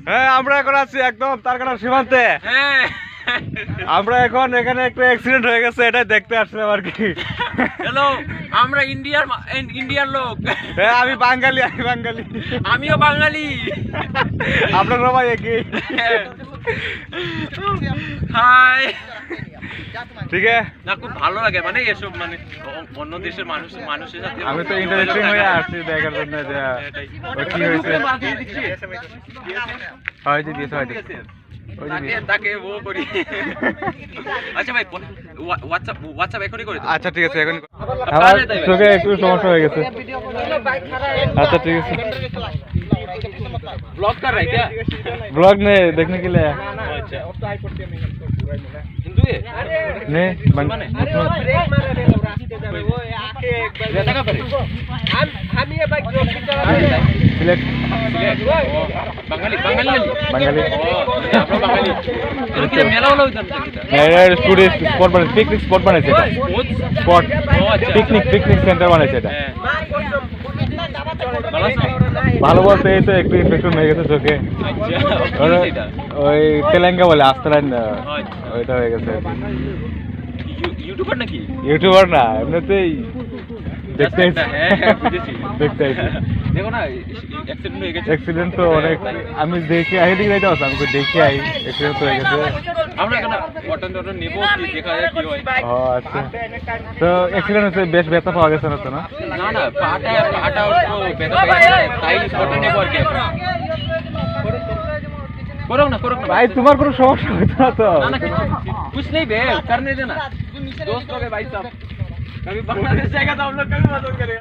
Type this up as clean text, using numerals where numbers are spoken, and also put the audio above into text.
হ্যাঁ আমরা এখন আছি একদম তারকাটা সীমান্তে। আমরা এখন এখানে একটা অ্যাক্সিডেন্ট হয়ে গেছে, এটাই দেখতে আসলাম আর কি। হ্যালো, আমরা ইন্ডিয়ার লোক। হ্যাঁ আমি বাঙালি। আমিও বাঙালি। আমরা সবাই একই। হাই। ঠিক আছে না, খুব ভালো লাগে মানে এসব মানে অন্য দেশের মানুষের সাথে। আমি তো ইন্টারেস্টিং হয়ে আসছি দেখার জন্য যে কি হয়েছে। হয়তো দিয়েছে তাকে ও করি। আচ্ছা ভাই, হোয়াটসঅ্যাপ এখনই করে দাও। আচ্ছা ঠিক আছে, এখন আমার চোখে একটু সমস্যা হয়ে গেছে। আচ্ছা ঠিক আছে, ব্লগ कर रहा है क्या? ब्लॉग नहीं देखने के लिए अच्छा, हिंदू है नहीं रहता कहाँ पर है? सिलेक्ट बंगाली বাঙালি आप लोग बंगाली तो क्या मेला वाला उधर স্টুডেন্ট স্পট বানাইছে, পিকনিক স্পট বানাইছে, এটা স্পট পিকনিক সেন্টার বানাইছে এটা। ভালো বলতে এই তো একটু ইনফেকশন হয়ে গেছে চোখে, ওই তেলেঙ্গা বলে আস্তারান, ওইটা হয়ে গেছে। ইউটিউবার নাকি? ইউটিউবার না, এমনিতেই দেখতে দেখো না, অ্যাক্সিডেন্ট হয়ে গেছে। অ্যাক্সিডেন্ট তো অনেক, আমি দেখি আই দিকে যাইতে পারতাম, আমি দেখি আই অ্যাক্সিডেন্ট তো হয়ে গেছে। আমরা এখানে কটন নেব, দেখা যায় কি হয়। ও আচ্ছা, তো অ্যাক্সিডেন্ট হচ্ছে, বেশ ব্যথা পাওয়া গেছে না তো? না না পাটা ব্যথা পেয়ে তাই কটন নেব আর কি। करो ना भाई, तुम्हारे को समस्या होता तो ना कुछ नहीं बे, करने देना। दोस्त लोग है भाई साहब, कभी बांग्लादेश जाएगा तो हम लोग कभी मदद करेंगे।